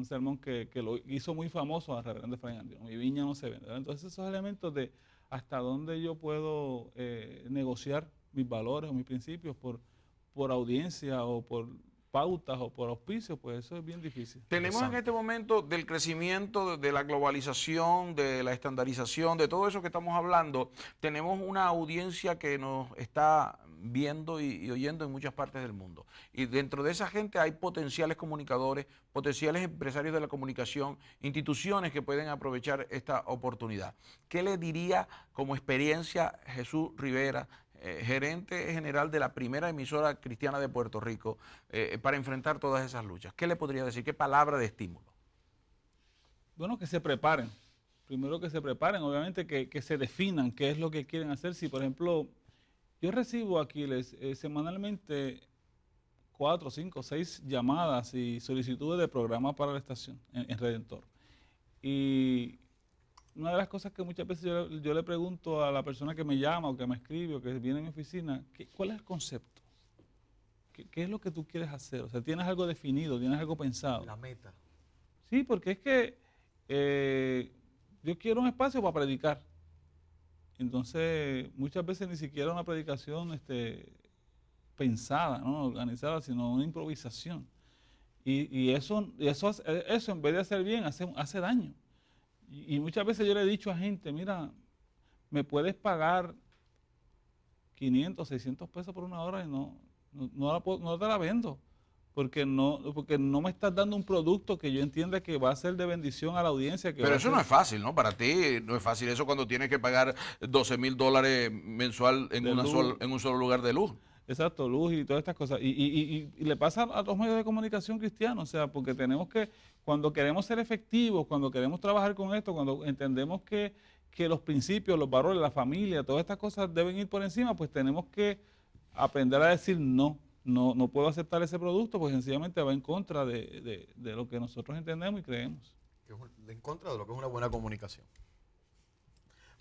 sermón que lo hizo muy famoso a Reverendo Efraín Andino. Mi viña no se vende, ¿verdad? Entonces esos elementos de hasta dónde yo puedo negociar mis valores o mis principios por audiencia o por pautas o por auspicios, pues eso es bien difícil. Tenemos en este momento del crecimiento, de la globalización, de la estandarización, de todo eso que estamos hablando, tenemos una audiencia que nos está viendo y oyendo en muchas partes del mundo. Y dentro de esa gente hay potenciales comunicadores, potenciales empresarios de la comunicación, instituciones que pueden aprovechar esta oportunidad. ¿Qué le diría como experiencia Jesús Rivera, gerente general de la primera emisora cristiana de Puerto Rico, para enfrentar todas esas luchas? ¿Qué le podría decir? ¿Qué palabra de estímulo? Bueno, que se preparen. Primero que se preparen, obviamente que se definan qué es lo que quieren hacer. Si, por ejemplo, yo recibo aquí semanalmente 4, 5, 6 llamadas y solicitudes de programas para la estación en Redentor. Y una de las cosas que muchas veces yo le pregunto a la persona que me llama o que me escribe o que viene a mi oficina, ¿cuál es el concepto? ¿Qué es lo que tú quieres hacer? O sea, ¿tienes algo definido? ¿Tienes algo pensado? La meta. Sí, porque es que yo quiero un espacio para predicar. Entonces, muchas veces ni siquiera una predicación pensada, ¿no? Organizada, sino una improvisación. Y eso en vez de hacer bien, hace daño. Y muchas veces yo le he dicho a gente, mira, me puedes pagar 500, 600 pesos por una hora y no te la vendo, porque no me estás dando un producto que yo entienda que va a ser de bendición a la audiencia. Pero eso no es fácil, ¿no? Para ti no es fácil eso cuando tienes que pagar $12,000 mensual en un solo lugar de luz. Exacto, luz y todas estas cosas. Y le pasa a los medios de comunicación cristianos, o sea, porque tenemos que, cuando queremos ser efectivos, cuando queremos trabajar con esto, cuando entendemos que los principios, los valores, la familia, todas estas cosas deben ir por encima, pues tenemos que aprender a decir no puedo aceptar ese producto, pues sencillamente va en contra de lo que nosotros entendemos y creemos. En contra de lo que es una buena comunicación.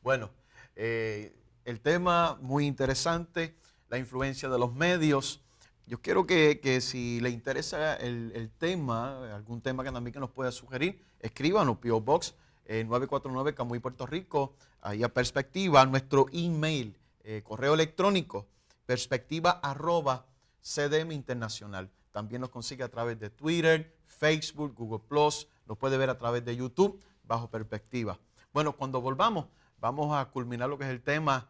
Bueno, el tema muy interesante, la influencia de los medios. Yo quiero que si le interesa el tema, algún tema que también nos pueda sugerir, escríbanos, P.O. Box 949 Camuy, Puerto Rico, ahí a Perspectiva, nuestro email, correo electrónico, perspectiva@CDM Internacional. También nos consigue a través de Twitter, Facebook, Google+, nos puede ver a través de YouTube, bajo Perspectiva. Bueno, cuando volvamos, vamos a culminar lo que es el tema,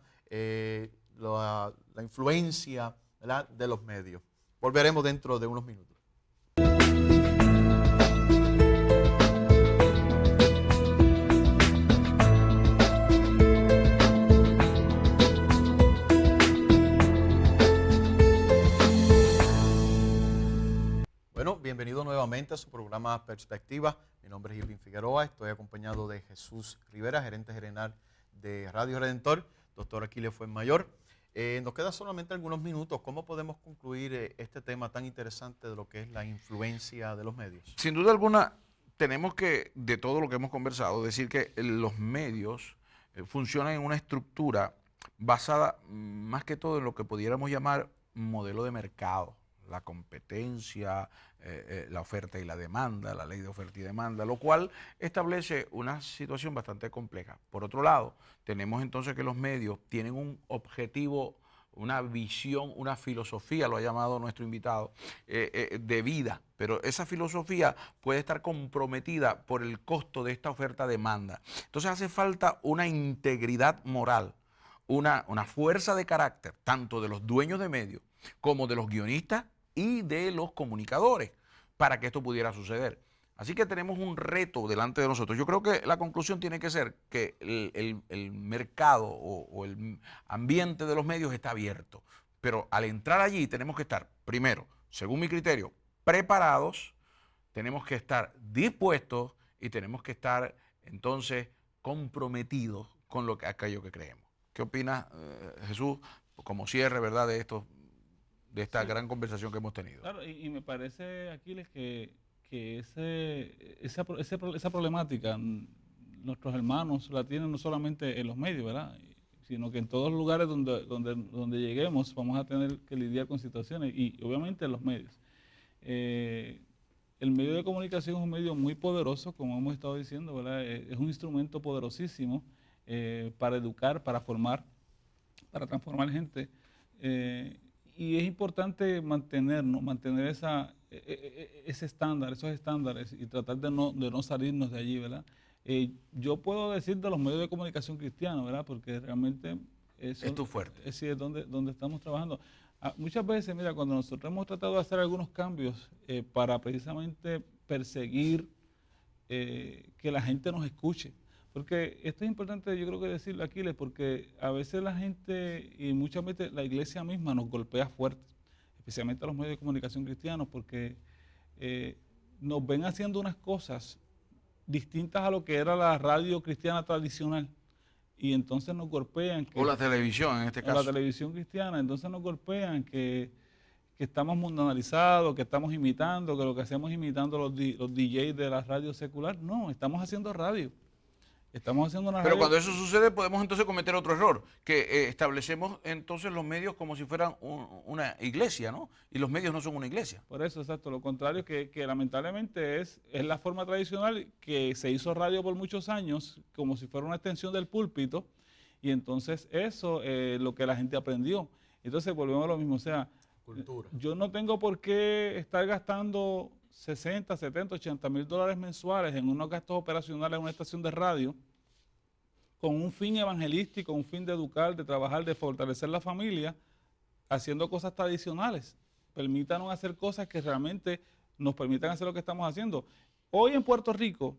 la influencia, ¿verdad?, de los medios. Volveremos dentro de unos minutos. Bueno, bienvenido nuevamente a su programa Perspectiva. Mi nombre es Irving Figueroa, estoy acompañado de Jesús Rivera, gerente general de Radio Redentor, doctor Aquiles Fuenmayor. Nos quedan solamente algunos minutos. ¿Cómo podemos concluir este tema tan interesante de lo que es la influencia de los medios? Sin duda alguna, tenemos que, de todo lo que hemos conversado, decir que los medios funcionan en una estructura basada más que todo en lo que pudiéramos llamar modelo de mercado. La competencia, la oferta y la demanda, la ley de oferta y demanda, lo cual establece una situación bastante compleja. Por otro lado, tenemos entonces que los medios tienen un objetivo, una visión, una filosofía, lo ha llamado nuestro invitado, de vida, pero esa filosofía puede estar comprometida por el costo de esta oferta-demanda. Entonces hace falta una integridad moral, una fuerza de carácter, tanto de los dueños de medios como de los guionistas y de los comunicadores, para que esto pudiera suceder. Así que tenemos un reto delante de nosotros. Yo creo que la conclusión tiene que ser que el mercado o el ambiente de los medios está abierto, pero al entrar allí tenemos que estar, primero, según mi criterio, preparados, tenemos que estar dispuestos y tenemos que estar entonces comprometidos con aquello que creemos. ¿Qué opinas, Jesús, como cierre, verdad, de esta gran conversación que hemos tenido? Claro, y me parece, Aquiles, que esa problemática nuestros hermanos la tienen no solamente en los medios, ¿verdad?, sino que en todos los lugares donde lleguemos vamos a tener que lidiar con situaciones, y obviamente en los medios. el medio de comunicación es un medio muy poderoso, como hemos estado diciendo, ¿verdad? Es un instrumento poderosísimo para educar, para formar, para transformar gente. Y es importante mantener ese estándar, esos estándares y tratar de no salirnos de allí, ¿verdad? Yo puedo decir de los medios de comunicación cristianos, ¿verdad? Porque realmente es tu fuerte. Sí, es donde estamos trabajando. Muchas veces, mira, cuando nosotros hemos tratado de hacer algunos cambios para precisamente perseguir que la gente nos escuche, porque esto es importante, yo creo que decirlo, Aquiles, porque a veces la gente y muchas veces la iglesia misma nos golpea fuerte, especialmente a los medios de comunicación cristianos, porque nos ven haciendo unas cosas distintas a lo que era la radio cristiana tradicional. Y entonces nos golpean. O la televisión, en este caso. O la televisión cristiana. Entonces nos golpean que estamos mundanalizados, que estamos imitando, que lo que hacemos es imitando los DJs de la radio secular. No, estamos haciendo radio. Estamos haciendo una Pero radio. cuando eso sucede podemos entonces cometer otro error, que establecemos entonces los medios como si fueran una iglesia, ¿no? Y los medios no son una iglesia. Por eso, exacto, lo contrario, que lamentablemente es la forma tradicional que se hizo radio por muchos años, como si fuera una extensión del púlpito, y entonces eso es lo que la gente aprendió. Entonces volvemos a lo mismo, o sea, Cultura. Yo no tengo por qué estar gastando 60, 70, 80 mil dólares mensuales en unos gastos operacionales en una estación de radio con un fin evangelístico, un fin de educar, de trabajar, de fortalecer la familia, haciendo cosas tradicionales. Permítanos hacer cosas que realmente nos permitan hacer lo que estamos haciendo. Hoy en Puerto Rico,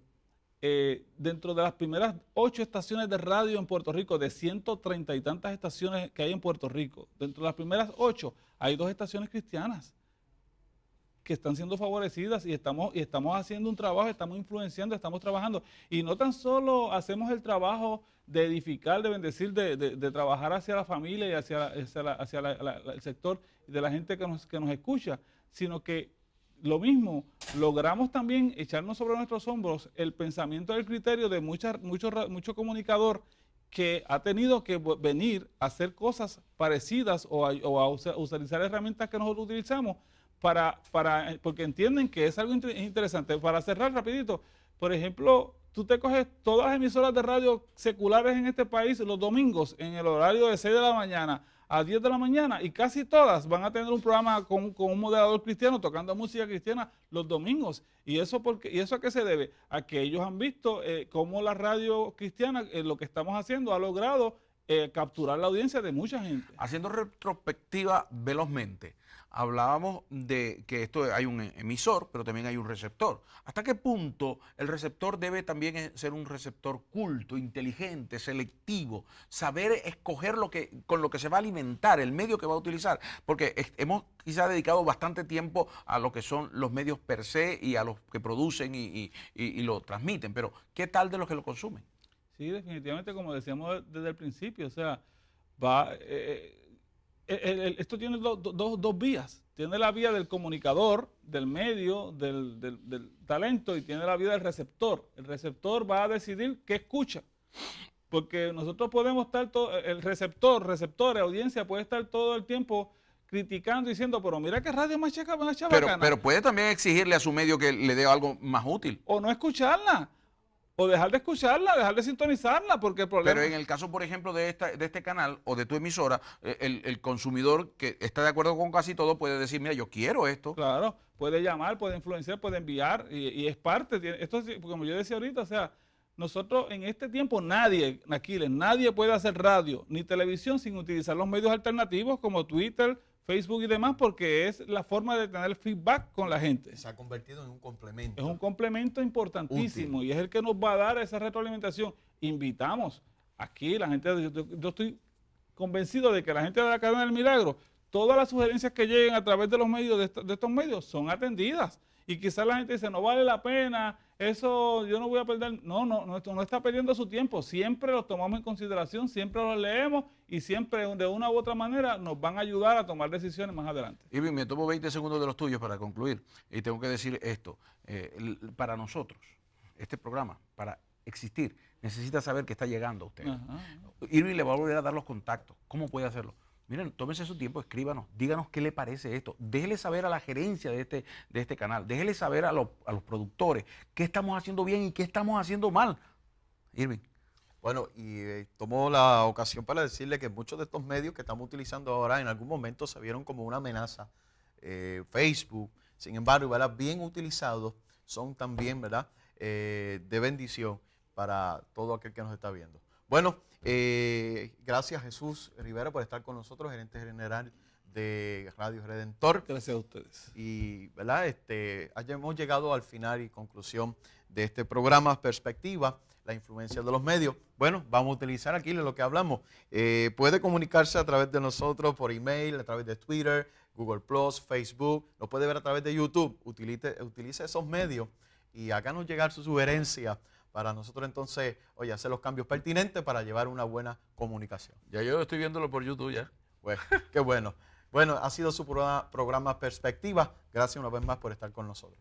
dentro de las primeras 8 estaciones de radio en Puerto Rico, de 130 y tantas estaciones que hay en Puerto Rico, dentro de las primeras 8 hay 2 estaciones cristianas que están siendo favorecidas y estamos haciendo un trabajo, estamos influenciando, estamos trabajando. Y no tan solo hacemos el trabajo de edificar, de bendecir, de trabajar hacia la familia y hacia el sector de la gente que nos escucha, sino que lo mismo, logramos también echarnos sobre nuestros hombros el pensamiento del criterio de mucho comunicador que ha tenido que venir a hacer cosas parecidas o a utilizar herramientas que nosotros utilizamos porque entienden que es algo interesante. Para cerrar rapidito, por ejemplo, tú te coges todas las emisoras de radio seculares en este país los domingos en el horario de 6 de la mañana a 10 de la mañana y casi todas van a tener un programa con un moderador cristiano tocando música cristiana los domingos. ¿Y eso a qué se debe? A que ellos han visto cómo la radio cristiana, lo que estamos haciendo, ha logrado capturar la audiencia de mucha gente. Haciendo retrospectiva velozmente, hablábamos de que hay un emisor, pero también hay un receptor. ¿Hasta qué punto el receptor debe también ser un receptor culto, inteligente, selectivo, saber escoger con lo que se va a alimentar, el medio que va a utilizar? Porque hemos quizá dedicado bastante tiempo a lo que son los medios per se y a los que producen y lo transmiten, pero ¿qué tal de los que lo consumen? Sí, definitivamente, como decíamos desde el principio, o sea, esto tiene dos vías. Tiene la vía del comunicador, del medio, del talento, y tiene la vía del receptor. El receptor va a decidir qué escucha. Porque nosotros podemos estar, receptores, audiencia, puede estar todo el tiempo criticando, diciendo, pero mira qué radio más chabacana. Pero puede también exigirle a su medio que le dé algo más útil. O no escucharla. O dejar de escucharla, dejar de sintonizarla, porque el problema... Pero en el caso, por ejemplo, de este canal o de tu emisora, el consumidor que está de acuerdo con casi todo puede decir, mira, yo quiero esto. Claro, puede llamar, puede influenciar, puede enviar, y es parte, esto es, como yo decía ahorita, o sea, nosotros en este tiempo nadie puede hacer radio ni televisión sin utilizar los medios alternativos como Twitter, Facebook y demás, porque es la forma de tener feedback con la gente. Se ha convertido en un complemento. Es un complemento importantísimo útil. Y es el que nos va a dar esa retroalimentación. Invitamos aquí, la gente, yo estoy convencido de que la gente de la Cadena del Milagro, todas las sugerencias que lleguen a través de los medios, de estos medios, son atendidas. Y quizás la gente dice, no vale la pena, eso yo no voy a perder. No está perdiendo su tiempo. Siempre los tomamos en consideración, siempre los leemos y siempre de una u otra manera nos van a ayudar a tomar decisiones más adelante. Irving, me tomo 20 segundos de los tuyos para concluir y tengo que decir esto. Para nosotros, este programa, para existir, necesita saber que está llegando a usted. Irving le va a volver a dar los contactos. ¿Cómo puede hacerlo? Miren, tómense su tiempo, escríbanos, díganos qué le parece esto. Déjele saber a la gerencia de este canal, déjele saber a los productores qué estamos haciendo bien y qué estamos haciendo mal. Irving. Bueno, y tomo la ocasión para decirle que muchos de estos medios que estamos utilizando ahora en algún momento se vieron como una amenaza. Facebook, sin embargo, ¿verdad? Bien utilizados, son también, ¿verdad? De bendición para todo aquel que nos está viendo. Bueno, gracias Jesús Rivera por estar con nosotros, gerente general de Radio Redentor. Gracias a ustedes. Y, ¿verdad? Hemos llegado al final y conclusión de este programa, Perspectiva, la influencia de los medios. Bueno, vamos a utilizar aquí lo que hablamos. Puede comunicarse a través de nosotros por email, a través de Twitter, Google+, Facebook, lo puede ver a través de YouTube. Utilice esos medios y háganos llegar su sugerencia para nosotros entonces, oye, hacer los cambios pertinentes para llevar una buena comunicación. Ya yo estoy viéndolo por YouTube ya. Pues, qué bueno. Bueno, ha sido su programa Perspectiva. Gracias una vez más por estar con nosotros.